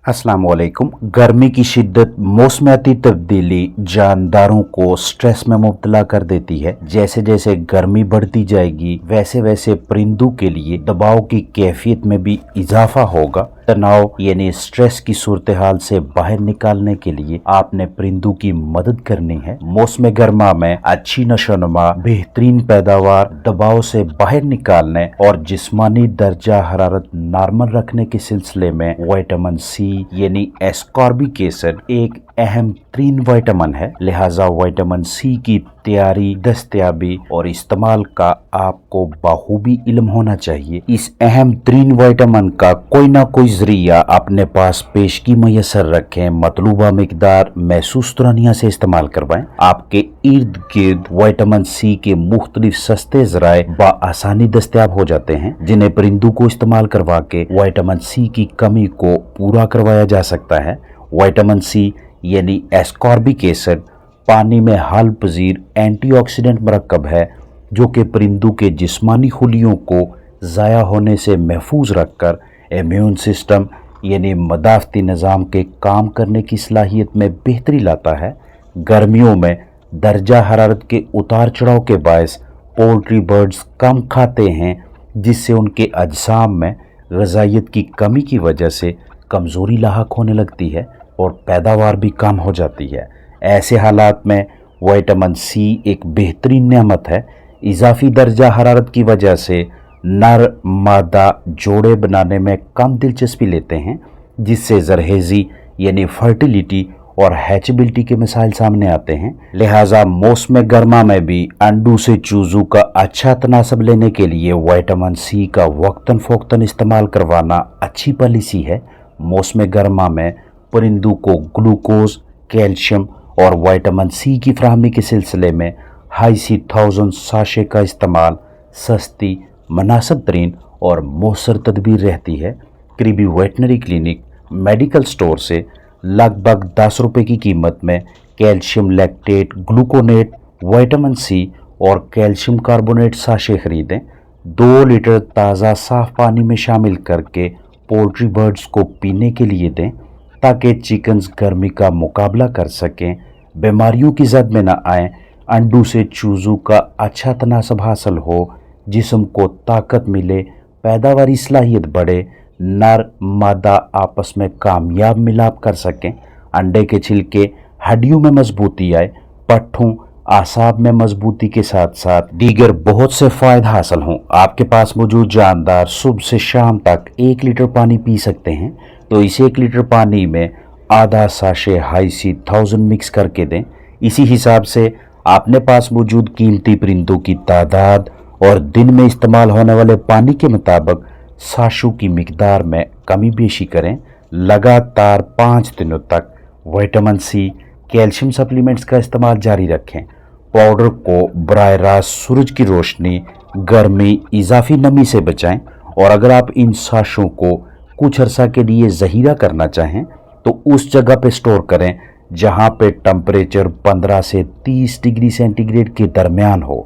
अस्सलाम वालेकुम। गर्मी की शिद्दत मौसमियाती तब्दीली जानदारों को स्ट्रेस में मुब्तला कर देती है। जैसे जैसे गर्मी बढ़ती जाएगी वैसे वैसे परिंदों के लिए दबाव की कैफियत में भी इजाफा होगा। तनाव यानी स्ट्रेस की सूरत हाल से बाहर निकालने के लिए आपने परिंदों की मदद करनी है। मौसम गर्मा में अच्छी नशोनुमा, बेहतरीन पैदावार, दबाव से बाहर निकालने और जिस्मानी दर्जा हरारत नॉर्मल रखने के सिलसिले में विटामिन सी यानी एस्कॉर्बिक एसिड एक अहम तरीन विटामिन है। लिहाजा विटामिन सी की तैयारी, दस्तयाबी और इस्तेमाल का आपको बाखूबी इल्म होना चाहिए। इस अहम तरीन विटामिन का कोई ना कोई जरिया अपने पास पेशगी मैसर रखें। मतलूबा मिकदार महसूस तुरानिया से इस्तेमाल करवाएं। आपके इर्द गिर्द विटामिन सी के मुख्तलिफ सस्ते जराए बआसानी दस्तयाब हो जाते हैं, जिन्हें परिंदों को इस्तेमाल करवा के विटामिन सी की कमी को पूरा करवाया जा सकता है। विटामिन सी यानी एस्कॉर्बिक एसिड पानी में हाल पजीर एंटीऑक्सीडेंट मरकब है, जो कि परिंदों के जिस्मानी खुलियों को ज़ाया होने से महफूज रखकर इम्यून सिस्टम यानी मदाफ़ती निज़ाम के काम करने की सलाहियत में बेहतरी लाता है। गर्मियों में दर्जा हरारत के उतार चढ़ाव के बायस पोल्ट्री बर्ड्स कम खाते हैं, जिससे उनके अजसाम में ग़िज़ाइयत की कमी की वजह से कमज़ोरी लाहक होने लगती है और पैदावार भी कम हो जाती है। ऐसे हालात में विटामिन सी एक बेहतरीन नेमत है। इजाफी दर्जा हरारत की वजह से नर मादा जोड़े बनाने में कम दिलचस्पी लेते हैं, जिससे जरहेज़ी यानी फर्टिलिटी और हैचबिलिटी के मिसाइल सामने आते हैं। लिहाजा मौसम गर्मा में भी अंडू से चूजू का अच्छा तनासब लेने के लिए विटामिन सी का वक्तन फ़ोक्तन इस्तेमाल करवाना अच्छी पॉलिसी है। मौसम गर्मा में परिंदों को ग्लूकोज, कैल्शियम और विटामिन सी की फराहमी के सिलसिले में हाईसी 1000 साशे का इस्तेमाल सस्ती, मुनासिब तरीन और मौसर तदबीर रहती है। करीबी वेटनरी क्लिनिक, मेडिकल स्टोर से लगभग 10 रुपये की कीमत में calcium lactate, gluconate, vitamin C और कैल्शियम कार्बोनेट साशे खरीदें। 2 लीटर ताज़ा साफ पानी में शामिल करके पोल्ट्री बर्ड्स को पीने के लिए दें, ताकि चिकन्स गर्मी का मुकाबला कर सकें, बीमारियों की जद में न आएँ, अंडू से चूजू का अच्छा तनासब हासिल हो, जिस्म को ताकत मिले, पैदावारी सलाहियत बढ़े, नर मादा आपस में कामयाब मिलाप कर सकें, अंडे के छिलके हड्डियों में मजबूती आए, पट्ठों आसाब में मजबूती के साथ साथ दीगर बहुत से फ़ायदे हासिल हों। आपके पास मौजूद जानदार सुबह से शाम तक 1 लीटर पानी पी सकते हैं, तो इस 1 लीटर पानी में आधा साशे हाईसी 1000 मिक्स करके दें। इसी हिसाब से अपने पास मौजूद कीमती परिंदों की तादाद और दिन में इस्तेमाल होने वाले पानी के मुताबिक साशों की मिकदार में कमी बेशी करें। लगातार 5 दिनों तक विटामिन सी, कैल्शियम सप्लीमेंट्स का इस्तेमाल जारी रखें। पाउडर को बराह रास्त सूरज की रोशनी, गर्मी, इजाफी नमी से बचाएं, और अगर आप इन साशों को कुछ अरसा के लिए ज़हीरा करना चाहें तो उस जगह पे स्टोर करें जहां पे टेम्परेचर 15 से 30 डिग्री सेंटीग्रेड के दरमियान हो।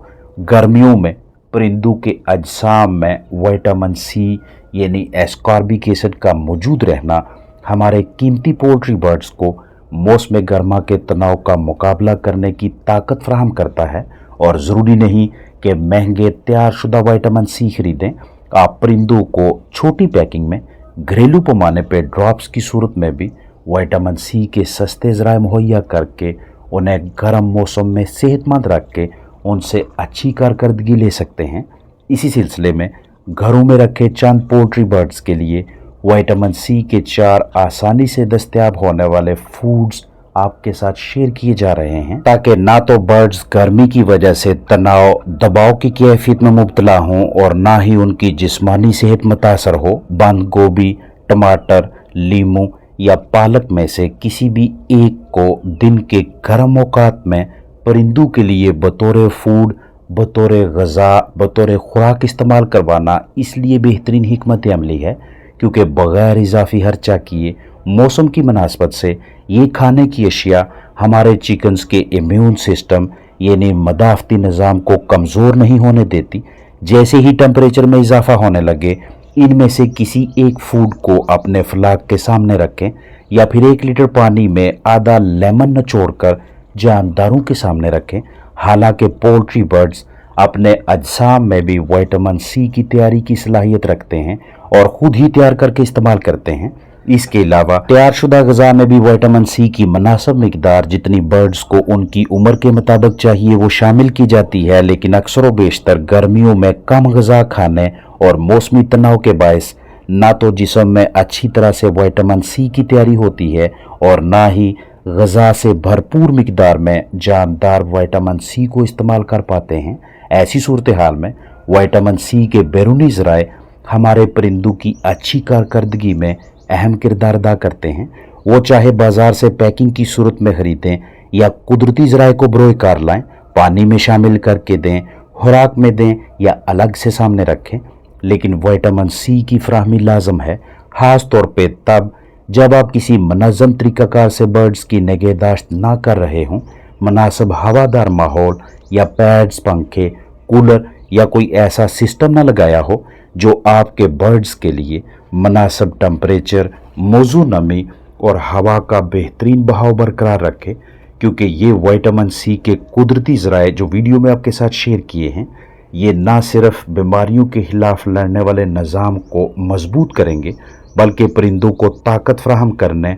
गर्मियों में परिंदों के अजसाम में विटामिन सी यानी एस्कॉर्बिक एसिड का मौजूद रहना हमारे कीमती पोल्ट्री बर्ड्स को मौसम गर्मा के तनाव का मुकाबला करने की ताकत फराहम करता है। और ज़रूरी नहीं कि महंगे तैयार शुदा विटामिन सी खरीदें। आप परिंदों को छोटी पैकिंग में घरेलू पैमाने पर ड्रॉप्स की सूरत में भी विटामिन सी के सस्ते ज़राए मुहैया करके उन्हें गर्म मौसम में सेहतमंद रख के उनसे अच्छी कारकर्दगी ले सकते हैं। इसी सिलसिले में घरों में रखे चंद पोल्ट्री बर्ड्स के लिए विटामिन सी के 4 आसानी से दस्तयाब होने वाले फूड्स आपके साथ शेयर किए जा रहे हैं, ताकि ना तो बर्ड्स गर्मी की वजह से तनाव दबाव की कैफियत में मुब्तला हों और ना ही उनकी जिस्मानी सेहत मुतासर हो। बंद गोभी, टमाटर, लीमू या पालक में से किसी भी एक को दिन के गर्म औकात में परिंदों के लिए बतौर फूड, बतौर ग़ज़ा, बतौर खुराक इस्तेमाल करवाना इसलिए बेहतरीन हिकमत अमली है क्योंकि बग़ैर इजाफी खर्चा किए मौसम की मुनासबत से ये खाने की अशिया हमारे चिकन्स के इम्यून सिस्टम यानी मदाफ़ती निज़ाम को कमज़ोर नहीं होने देती। जैसे ही टेम्परेचर में इजाफा होने लगे इनमें से किसी एक फूड को अपने फलाक के सामने रखें या फिर 1 लीटर पानी में आधा लेमन निचोड़कर जानदारों के सामने रखें। हालांकि पोल्ट्री बर्ड्स अपने अजसाम में भी विटामिन सी की तैयारी की सलाहियत रखते हैं और खुद ही तैयार करके इस्तेमाल करते हैं। इसके अलावा तैयारशुदा ग़िज़ा में भी विटामिन सी की मुनासिब मिकदार जितनी बर्ड्स को उनकी उम्र के मुताबिक चाहिए वो शामिल की जाती है, लेकिन अक्सर व बेशतर गर्मियों में कम ग़िज़ा खाने और मौसमी तनाव के बायस ना तो जिस्म में अच्छी तरह से विटामिन सी की तैयारी होती है और ना ही ग़िज़ा से भरपूर मिकदार में जानदार विटामिन सी को इस्तेमाल कर पाते हैं। ऐसी सूरत हाल में विटामिन सी के बैरूनी ज़राए हमारे परिंदों की अच्छी कारकर्दगी में अहम किरदार अदा करते हैं। वो चाहे बाजार से पैकिंग की सूरत में ख़रीदें या कुदरती ज़राए को बरोए कार लाएँ, पानी में शामिल करके दें, खुराक में दें या अलग से सामने रखें, लेकिन विटामिन सी की फराहमी लाजम है, ख़ास तौर पे तब जब आप किसी मुनज़्ज़म तरीक़ाकार से बर्ड्स की निगहदाश्त ना कर रहे हों। मुनासिब हवादार माहौल या पैड्स, पंखे, कूलर या कोई ऐसा सिस्टम ना लगाया हो जो आपके बर्ड्स के लिए मुनासिब टेम्परेचर, मौजू नमी और हवा का बेहतरीन बहाव बरकरार रखे, क्योंकि ये विटामिन सी के कुदरती ज़राए जो वीडियो में आपके साथ शेयर किए हैं, ये ना सिर्फ बीमारियों के खिलाफ लड़ने वाले निज़ाम को मजबूत करेंगे बल्कि परिंदों को ताकत फराहम करने,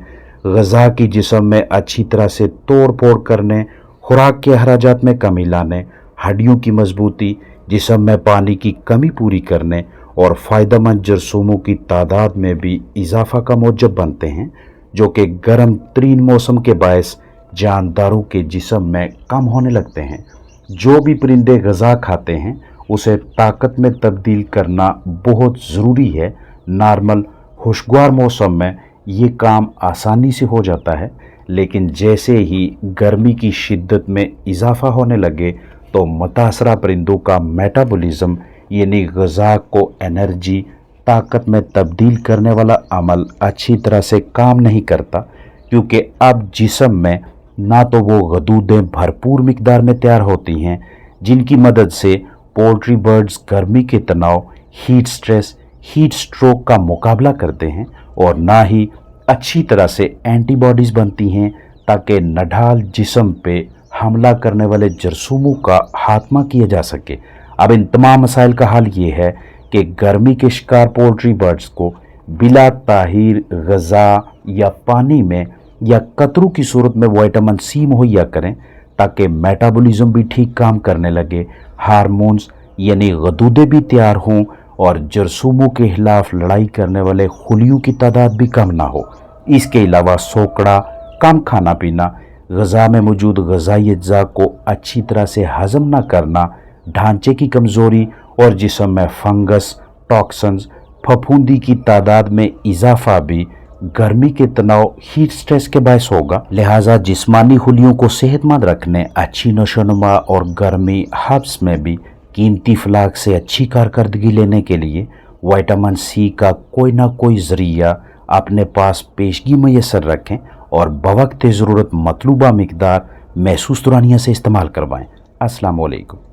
ग़िज़ा की जिस्म में अच्छी तरह से तोड़ फोड़ करने, खुराक के अखराजात में कमी लाने, हड्डियों की मजबूती, जिस्म में पानी की कमी पूरी करने और फ़ायदेमंद जरसूमों की तादाद में भी इजाफा का मूजब बनते हैं, जो कि गर्म तरीन मौसम के बायस जानदारों के जिस्म में कम होने लगते हैं। जो भी परिंदे ग़िज़ा खाते हैं उसे ताकत में तब्दील करना बहुत ज़रूरी है। नॉर्मल खुशगवार मौसम में ये काम आसानी से हो जाता है, लेकिन जैसे ही गर्मी की शिद्दत में इजाफा होने लगे तो मुतासरा परिंदों का मेटाबॉलिज्म यानी ग़िज़ा को एनर्जी, ताकत में तब्दील करने वाला अमल अच्छी तरह से काम नहीं करता, क्योंकि अब जिस्म में ना तो वो गदूदें भरपूर मिकदार में तैयार होती हैं जिनकी मदद से पोल्ट्री बर्ड्स गर्मी के तनाव, हीट स्ट्रेस, हीट स्ट्रोक का मुकाबला करते हैं, और ना ही अच्छी तरह से एंटीबॉडीज़ बनती हैं ताकि नढाल जिस्म पे हमला करने वाले जरसूमों का खात्मा किया जा सके। अब इन तमाम मसाइल का हल ये है कि गर्मी के शिकार पोल्ट्री बर्ड्स को बिला ताहीर ग़िज़ा या पानी में या कतरों की सूरत में विटामिन सी मुहैया करें ताकि मेटाबॉलिज्म भी ठीक काम करने लगे, हार्मोन्स यानी गदूदे भी तैयार हों और जरसूमों के खिलाफ लड़ाई करने वाले खुलियों की तादाद भी कम ना हो। इसके अलावा सोकड़ा, कम खाना पीना, ग़िज़ा में मौजूद ग़िज़ाई अज्जा को अच्छी तरह से हज़म न करना, ढांचे की कमज़ोरी और जिस्म में फंगस, टॉक्सिन्स, फफूंदी की तादाद में इजाफा भी गर्मी के तनाव, हीट स्ट्रेस के बायस होगा। लिहाजा जिस्मानी खुलियों को सेहतमंद रखने, अच्छी नशोनुमा और गर्मी हब्स में भी कीमती फलाक से अच्छी कारकर्दगी लेने के लिए विटामिन सी का कोई ना कोई ज़रिया अपने पास पेशगी मैसर रखें और बवक्त ज़रूरत मतलूबा मिकदार महसूस दुरानिया से इस्तेमाल करवाएँ। अस्सलाम वालेकुम।